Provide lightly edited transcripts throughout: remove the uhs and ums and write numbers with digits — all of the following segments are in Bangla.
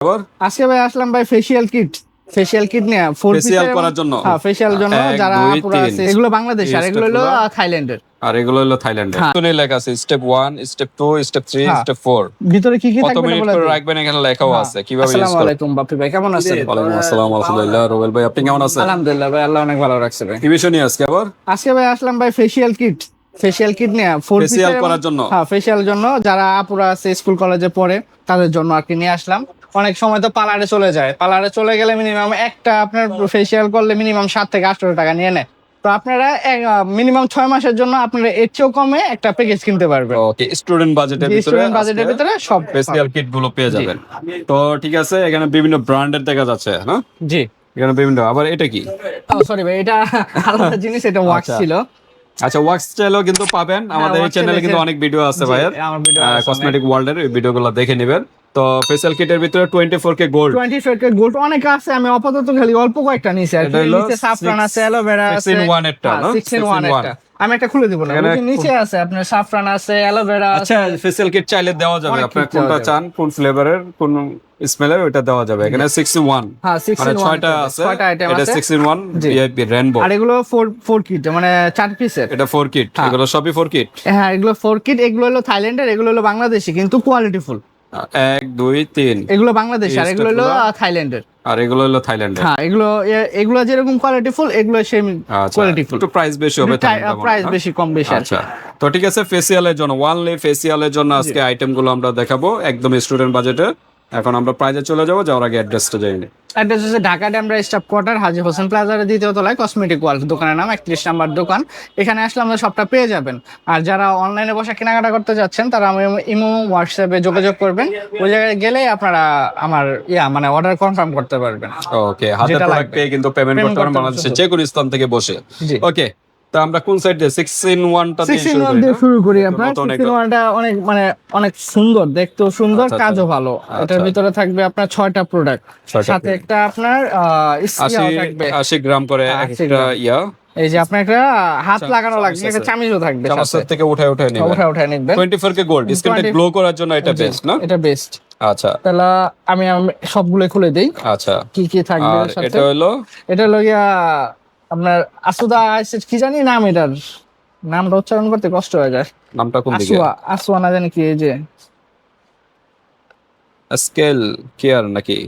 খবর? আজকে ভাই আসলাম ভাই ফেশিয়াল কিট নিয়ে ফেসিয়াল করার জন্য। হ্যাঁ, ফেশিয়াল জন্য যারা দুই, পুরো তিন। আছে এগুলো বাংলাদেশ আর এগুলো হলো থাইল্যান্ডের। আর এগুলো হলো থাইল্যান্ডের। হ্যাঁ। এখানে লেখা আছে স্টেপ 1, স্টেপ 2, স্টেপ 3, হ্যাঁ। স্টেপ 4। ভিতরে কি কি কত থাকবে মিনিট বলে করে দিই। রাখবেন এখানে লেখাও হ্যাঁ। আছে কিভাবে ইউজ আসসালামু করবেন। আলাইকুম বাপ্পি ভাই, কেমন আছেন? ওয়ালাইকুম আসসালাম, আলহামদুলিল্লাহ। রুবেল ভাই আপনি কেমন আছেন? আলহামদুলিল্লাহ ভাই, আল্লাহ অনেক ভালো রাখছে ভাই। কি বিষয় নিয়ে আজকে আবার? আজকে ভাই আসলাম ভাই ফেশিয়াল কিট নিয়ে ফেসিয়াল করার জন্য। হ্যাঁ, ফেশিয়াল জন্য যারা আপুরা আছে স্কুল কলেজে পড়ে তাদের জন্য আর কি নিয়ে আসলাম। অনেক সময় তো পার্লারে চলে যায়, পার্লারে চলে গেলে মিনিমাম একটা আপনার ফেশিয়াল করলে মিনিমাম 7 থেকে 800 টাকা নিয়ে নেয়। তো আপনারা মিনিমাম 6 মাসের জন্য আপনারা এর চেয়েও কমে একটা প্যাকেজ কিনতে পারবেন। ওকে, স্টুডেন্ট বাজেটের ভিতরে স্টুডেন্ট বাজেটের ভিতরে সব ফেসিয়াল কিট গুলো পেয়ে যাবেন। তো ঠিক আছে, এখানে বিভিন্ন ব্র্যান্ডের দেখা যাচ্ছে, হ্যাঁ জি। এখানে বিভিন্ন। আবার এটা কি? সরি ভাই, এটা আলাদা জিনিস, এটা ওয়াক্স আচ্ছা। ছিল। আচ্ছা, ওয়াক্স চাইলেও কিন্তু পাবেন আমাদের এই wax চ্যানেলে, কিন্তু চাইলে অনেক ভিডিও আছে ভাইয়ের, আমার ভিডিও আছে কসমেটিক ওয়ার্ল্ডের, এই ভিডিওগুলো দেখে নেবেন। তো ফেসিয়াল কিটের ভিতরে 24K গোল্ড, 24K গোল্ড অনেক আছে। আমি আপাতত খালি অল্প কয়েকটা নিছি আর কি। এটা হলো নিচে সাফরান আছে, অ্যালোভেরা আছে, 6-in-1 একটা, না? 6-in-1 একটা। আমি একটা খুলে দিব না, এখানে ওই যে নিচে আছে আপনার সাফরান আছে, অ্যালোভেরা আছে। আচ্ছা, ফেসিয়াল কিট চাইলে দেওয়া যাবে, অনেক আপনার কিছু দেওয়া কোনটা যাবে। চান, কোন ফ্লেভারের, কোন স্মেলের, ওইটা দেওয়া যাবে। এখানে 6-in-1, হ্যাঁ, মানে 6-in-1 ছয়টা আছে। ছয়টা আইটেম এটা আছে। 6-in-1 জি। VIP rainbow. আর এগুলো 4 কিট, মানে 4 পিসের। এটা 4 কিট, এগুলো সবই 4 কিট। হ্যাঁ, এগুলো 4 কিট। এগুলো হলো থাইল্যান্ডের, এগুলো হলো বাংলাদেশি কিন্তু কোয়ালিটিফুল। 1, 2, 3। এগুলো বাংলাদেশি আর এগুলো হলো থাইল্যান্ডের। আর এগুলো হলো থাইল্যান্ডের। হ্যাঁ, এগুলো যেরকম কোয়ালিটিফুল, এগুলো সেম কোয়ালিটিফুল। একটু প্রাইস বেশি হবে, প্রাইস বেশি কম বেশি। আচ্ছা, তো ঠিক আছে, ফেসিয়ালের জন্য ওয়ানলি ফেসিয়ালের জন্য আজকে আইটেমগুলো আমরা দেখাবো একদম স্টুডেন্ট বাজেটে। এখন আমরা প্রাইজে চলে যাবো, যাওয়ার আগে অ্যাড্রেসটা জানি। অ্যাড্রেস হচ্ছে ঢাকা ড্যামরা স্টাফ কোয়ার্টার, হাজী হোসেন প্লাজার দ্বিতীয় তলায়, কসমেটিক ওয়ার্ল্ড দোকানের নাম, 31 নাম্বার দোকান। এখানে আসলে আমরা সবটা পেয়ে যাবেন। আর যারা অনলাইনে বসে কেনাকাটা করতে যাচ্ছেন তারা ইমো হোয়াটসঅ্যাপে যোগাযোগ করবেন। ওই জায়গায় গেলে আপনারা আমার মানে অর্ডার কনফার্ম করতে পারবেন। ওকে, হাতে প্রোডাক্ট পেয়ে কিন্তু পেমেন্ট করতে পারেন বাংলাদেশের যে কোনো স্থান থেকে বসে। ওকে, তো আমরা কোন সাইড দিয়ে 6-in-1 টা দিয়ে শুরু করি। আপনার 6-in-1টা অনেক সুন্দর, দেখতেও সুন্দর, কাজও ভালো। এটার ভিতরে থাকবে আপনার 6টা প্রোডাক্ট, সাথে একটা আপনার 80 গ্রাম করে একটা ইয়া। এই যে আপনার একটা হাত লাগানো লাগবে, একটা চামিচও থাকবে, চামচের থেকে উঠায় নেবেন। 24K গোল্ড ডিসকাউন্টে গ্লো করার জন্য এটা বেস্ট, না? এটা বেস্ট। আচ্ছা, তাহলে আমি সবগুলো খুলে দেই। আচ্ছা, কি কি থাকবে আর সাথে। এটা হলো গিয়া আপনার আসুদা কি জানি নাম, এটার নামটা উচ্চারণ করতে কষ্ট হয়ে যায়। নামটা কোন দিকে? আসুয়া না জানি কি, এই যে স্কেল কেয়ার নাকি,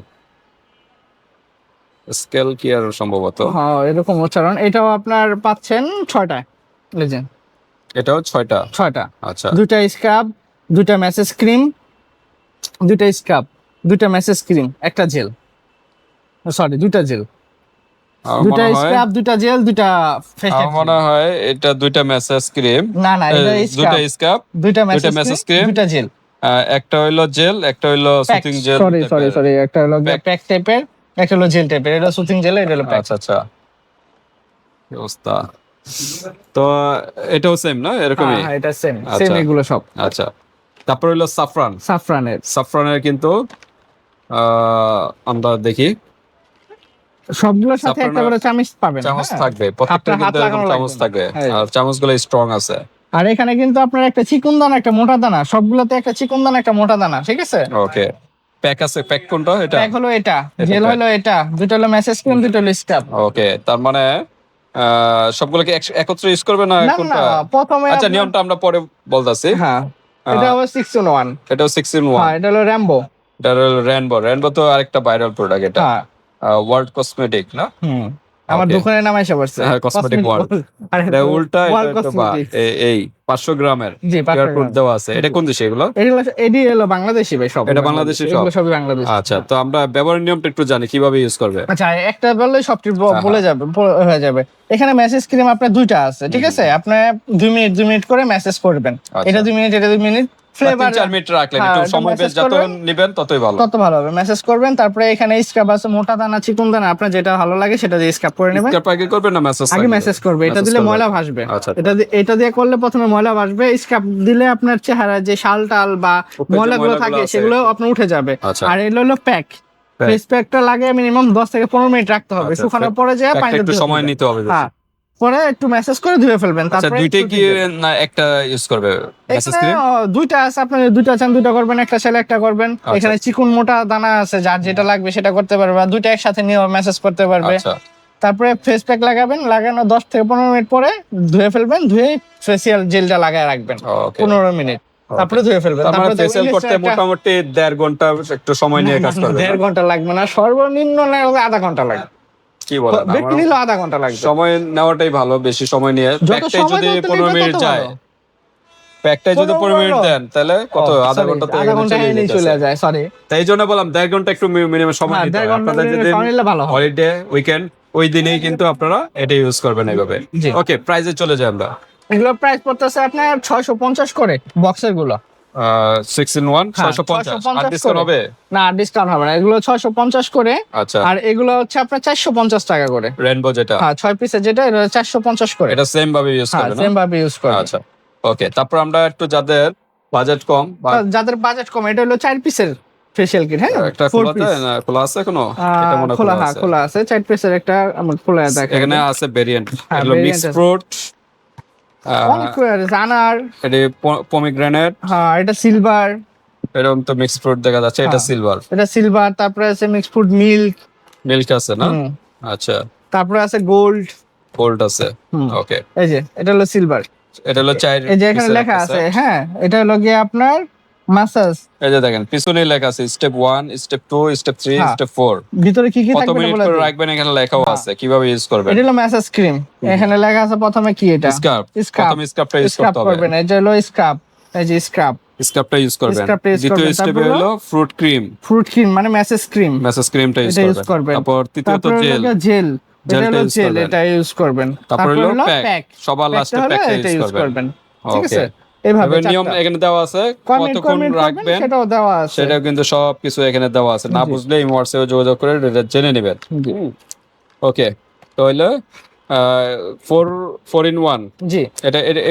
স্কেল কেয়ার সম্ভবত। হ্যাঁ, এরকম উচ্চারণ। এটাও আপনার পাচ্ছেন 6টায়, বুঝলেন? এটাও 6টা। আচ্ছা, 2টা স্ক্রাব, 2টা মেসেজ ক্রিম, 2টা স্ক্রাব, 2টা মেসেজ ক্রিম, একটা জেল, সরি 2টা জেল, 2টা স্ক্রাব, 2টা জেল, 2টা ফেশিয়াল। আমার মনে হয় এটা 2টা মেসেজ ক্রিম। না, এটা 2টা স্ক্রাব, 2টা 2টা মেসেজ ক্রিম, 2টা জেল। একটা হইলো জেল, একটা হইলো সুথিং জেল। সরি, একটা হলো প্যাক টাইপের, একটা হলো জেল টাইপের। এটা সুথিং জেল, এটা হলো প্যাক। আচ্ছা, কি অবস্থা। তো এটাও সেম, না? এরকমই। হ্যাঁ, এটা সেম এগুলো সব। আচ্ছা, তারপর হইলো সাফরানের কিন্তু আমরা দেখি সবগুলোর সাথে একটা করে চামচ পাবেন। চামচ থাকবে, প্রত্যেকটা কিন্তু এরকম চামচ থাকবে, আর চামচগুলো স্ট্রং আছে। আর এখানে কিন্তু আপনার একটা চিকন দানা, একটা মোটা দানা, সবগুলোতে একটা চিকন দানা, একটা মোটা দানা, ঠিক আছে? ওকে, প্যাক আছে। প্যাক কোনটা? এটা প্যাক হলো এটা, জেল হলো এটা, 2টা হলো মেসেজ ক্রিম, 2টা হলো স্ক্রাব। ওকে, তার মানে সবগুলোকে একত্রে ইউজ করবে না কোনটা? প্রথমে আচ্ছা, নিয়মটা আমরা পরে বলতাছি। হ্যাঁ, এটা হলো 6-in-1। এটাও 6-in-1। হ্যাঁ, এটা হলো র্যাম্বো। এটা হলো রেইনবো তো আরেকটা ভাইরাল প্রোডাক্ট। এটা হ্যাঁ, ওয়ার্ল্ড কসমেটিক, না? আমার দোকানের নাম এসে পড়ছে, কসমেটিক ওয়ার্ল্ড। এটা উল্টা, এটা তো এই 500 গ্রামের জি, এয়ারপোর্ট দেওয়া আছে। এটা কোন দেশে এগুলো? এডি হলো বাংলাদেশি ভাই, সব এটা বাংলাদেশি, সব এগুলো সবই বাংলাদেশি। আচ্ছা, তো আমরা ব্যবহারের নিয়মটা একটু জানি, কিভাবে ইউজ করবে। আচ্ছা, একটা বললে সবটি বলে যাবে, হয়ে যাবে। এখানে মেসেজ ক্রিম আপনার 2টা আছে, ঠিক আছে? আপনি 2 মিনিট করে মেসেজ করবেন। এটা 2 মিনিট, এটা 2 মিনিট। ফ্লেভার 4 মিনিট রাখলেন, একটু সময় বেশ, যত নেবেন ততই ভালো হবে। মেসেজ করবেন, তারপরে এখানে স্ক্রাব আছে, মোটা দানা, চিকন দানা, আপনার যেটা ভালো লাগে সেটা দিয়ে স্ক্রাব করে নেবেন। স্ক্রাব আগে করবেন না মেসেজ? আগে মেসেজ করবে। এটা দিলে ময়লা ভাসবে। এটা দিয়ে করলে প্রথমে ময়লা ভাসবে। স্ক্রাব দিলে আপনার চেহারা যে শাল বা ময়লাগুলো থাকে সেগুলো আপনার উঠে যাবে। আর এগুলো হলো প্যাক। ফেস প্যাকটা লাগে মিনিমাম 10 থেকে 15 মিনিট রাখতে হবে, শুকানোর পরে যায় পানিতে একটু সময় নিতে হবে। হ্যাঁ, পরে একটু মেসেজ করে ধুয়ে ফেলবেন। আচ্ছা তারপরে দুইটাই একটু কি না একটা ইউজ করবে মেসেজ এখানে ক্রিম? দুইটা আছে, আপনি দুইটা চান দুইটা করবেন, একটা চাইলে একটা করবেন। আচ্ছা। এখানে চিকন মোটা দানা আছে, যার যেটা লাগবে সেটা করতে পারবে, আর দুইটা একসাথে নিয়ে মেসেজ করতে পারবে। আচ্ছা তারপরে ফেস প্যাক লাগাবেন, লাগানো 10 থেকে 15 মিনিট পরে ধুয়ে ফেলবেন, ধুয়ে ফেসিয়াল জেলটা লাগায় রাখবেন ওকে 15 মিনিট, তারপরে ধুয়ে ফেলবেন। তার মানে তারপরে ফেসিয়াল করতে মোটামুটি 1.5 ঘন্টা একটু সময় নিয়ে কাজ করবে 1.5 ঘন্টা লাগবে না, সর্বনিম্ন না হলে আধা ঘন্টা লাগবে, কি বলেন বেশি নিলেও আধা ঘন্টা লাগবে। সময় নেওয়াটাই ভালো, বেশি সময় নিয়ে যত প্যাকটাই সময় যদি ধরতে 15 নেবে মিনিট তত যায়, ভালো। প্যাকটাই যদি 15 মিনিট ভালো। দেন তাহলে কত আধা ঘন্টা তো আধা এখানে ঘন্টা চলে চলে যাচ্ছে। যায়, সরি। তাই জন্য বললাম 1.5 ঘন্টা একটু মিনিমাম সময় হ্যাঁ, নিতে 1.5 হয়। ঘন্টা আপনাদের minimum যদি সময় নিলে ভালো হয়। হলিডে উইকেন্ড ওই দিনেই কিন্তু আপনারা এটা ইউজ করবেন এইভাবে। জি। ওকে প্রাইসে চলে যাই আমরা। এগুলো প্রাইস পড়তেছে আপনার 650 করে বক্সের গুলো। 6 in 1 650 আর ডিসকাউন্ট হবে? না, ডিসকাউন্ট হবে না, এগুলো 650 করে। আচ্ছা আর এগুলো হচ্ছে আপনার 450 টাকা করে। রেনবো যেটা হ্যাঁ, 6 পিসের যেটা, এটা 450 করে। এটা সেম ভাবে ইউজ হ্যাঁ, করবেন সেম না? ভাবে ইউজ করবে। আচ্ছা ওকে তারপর আমরা একটু যাদের বাজেট কম বা যাদের বাজেট কম, এটা হলো 4 পিসের ফেশিয়াল কিট। হ্যাঁ, একটা 4 খোলা পিস। না খোলা আছে এখনো? এটা মনে হয় খোলা, খোলা হ্যাঁ আছে। খোলা আছে, 4 পিসের একটা আমার খোলা দেখা। এখানে আছে ভেরিয়েন্ট, হ্যাঁ, এগুলো variant মিক্স আছে। ফ্রুট, অনেক জানার। এটা পমিগ্রেনেট, হ্যাঁ, এটা সিলভার, এরকম তো মিক্স ফ্রুট দেখা যাচ্ছে। এটা হ্যাঁ। সিলভার, এটা সিলভার। তারপরে আছে মিক্স ফ্রুট মিল্ক। মিল্ক আছে না? হুম। আচ্ছা তারপরে আছে গোল্ড। গোল্ড আছে। হুম। ওকে এই যে এটা হলো সিলভার। এটা হলো 4 এই যে এখানে লেখা আছে, হ্যাঁ এটা হলো গিয়ে আপনার মাসাজ। এই যে দেখেন পিছনে লেখা আছে স্টেপ 1 স্টেপ 2 স্টেপ 3 হ্যাঁ। স্টেপ 4 ভিতরে কি কি কত থাকবে মিনিট বলে করে দিই। রাখবেন এখানে লেখাও আছে কিভাবে ইউজ করবেন। এটা হলো ম্যাসাজ ক্রিম, এখানে লেখা আছে প্রথমে কি এটা স্কার্ফ স্কার্ফ। প্রথম স্কার্ফটা ইউজ স্ক্রাব করতে হবে। করবেন, এটা হলো স্ক্রাব, এই যে স্ক্রাব। স্কার্ফটা ইউজ করবেন। স্ক্রাবটা use দ্বিতীয় করবেন, স্টেপে তারপর হলো ফ্রুট ক্রিম, ফ্রুট ক্রিম মানে ম্যাসেজ ক্রিম, মেসেজ ক্রিমটা ইউজ এটা ইউজ করবেন। তারপর তৃতীয়ত তারপর জেল, হলো জেল, এটা জেলটা হলো use জেল, করবেন। এটা ইউজ করবেন। তারপর হলো প্যাক, প্যাক, সবার লাস্টে প্যাকটা এটা ইউজ ইউজ করবেন। করবেন। ঠিক ওকে আছে, এইভাবে এবার নিয়ম এখানে দেওয়া আছে, কতক্ষণ রাখবেন সেটাও দেওয়া আছে। সেটাও কিন্তু সবকিছু এখানে দেওয়া আছে। না জি। বুঝলে এই হোয়াটসঅ্যাপে যোগাযোগ করে এটা জেনে নেবেন। জি। ওকে তো হইলো 4 in 1 জি,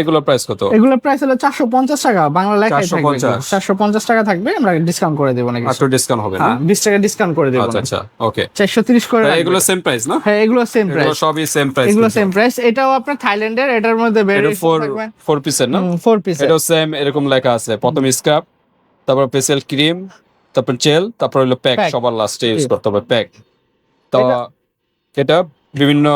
এগুলো প্রাইস কত? এগুলোর প্রাইস হলো 450 টাকা, বাংলা লেখাই থাকবে। 450 450 টাকা থাকবে, আমরা ডিসকাউন্ট করে দেব নাকি? একটু ডিসকাউন্ট হবে না? হ্যাঁ, 20 টাকা ডিসকাউন্ট করে দেব। আচ্ছা আচ্ছা ওকে 430 করে রাখবে। এগুলো সেম প্রাইস না? হ্যাঁ, এগুলো সেম এগুলো প্রাইস, সবই সেম প্রাইস। এগুলো সেম প্রাইস। এটাও আপনার থাইল্যান্ডের, এটার মধ্যে এটা ভেরিয়েশন থাকবে। 4 পিসের না? 4 পিস। এটাও সেম এরকম লেখা আছে, প্রথম স্ক্রাব, তারপর ফেসিয়াল ক্রিম, তারপর জেল, তারপর হলো প্যাক, Pack। সবার লাস্টে ইউজ জি। করতে হবে প্যাক। তো এটা- এটা বিভিন্ন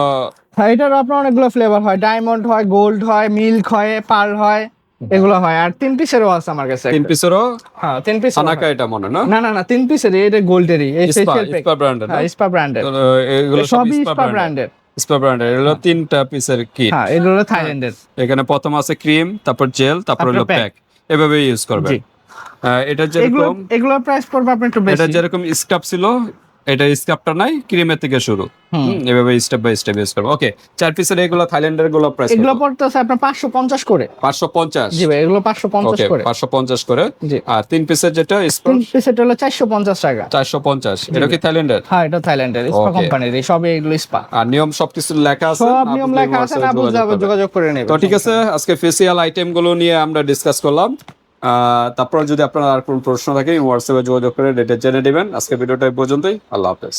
হ্যাঁ, এটার আপনার অনেকগুলো ফ্লেভার হয়, ডায়মন্ড হয়, গোল্ড হয়, মিল্ক হয়, পার্ল হয়, এগুলো হয়। আর 3 পিসেরও আছে আমার কাছে 3 একটা। পিসেরও হ্যাঁ, 3 পিস। সানাকা এটা মনে না? না না না, 3 পিসের, এটা গোল্ডেরই, এই স্পা ফেশিয়াল প্যাক। স্পা ব্র্যান্ডের না? হ্যাঁ, স্পা ব্র্যান্ডের, তো এগুলো সব সবই স্পা স্পা ব্র্যান্ডের। ব্র্যান্ডের। স্পা ব্র্যান্ডের এগুলো 3টা পিসের কিট। হ্যাঁ, এগুলো থাইল্যান্ডের। এখানে প্রথম আছে ক্রিম, তারপর জেল, তারপর হলো তারপর প্যাক, এভাবে ইউজ করবেন। জি। এটা এগুলো যেরকম এগুলোর প্রাইস পড়বে আপনার একটু এটা বেশি। যেরকম স্কাপ ছিল, এটা স্কাপটা নাই, ক্রিমের থেকে শুরু। এভাবে স্টেপ বাই স্টেপ ইউজ করবো। ওকে 4 পিসের এগুলো থাইল্যান্ডের গুলো প্রাইস এগুলো পড়তেছে আপনার 550 করে। 550। জি ভাই, এগুলো 550 ওকে করে। 550 করে। জি। আর 3 পিসের যেটা 3 পিস এটা হলো 450 টাকা। 450 এটা কি থাইল্যান্ডের? হ্যাঁ, এটা থাইল্যান্ডের স্পা Okay. কোম্পানির, এই সবই এগুলো স্পা। আর নিয়ম সবকিছু লেখা আছে, সব না নিয়ম বুঝলে লেখা আছে, না WhatsApp-এ বুঝলে আবার যোগাযোগ করে নেবেন। তো ঠিক আছে, আজকে ফেসিয়াল আইটেম গুলো নিয়ে আমরা ডিসকাস করলাম। তারপর যদি আপনার আর কোনো প্রশ্ন থাকে হোয়াটসঅ্যাপে যোগাযোগ করে ডেটে জেনে নেবেন। আজকে ভিডিওটা এই পর্যন্তই। আল্লাহ হাফেজ।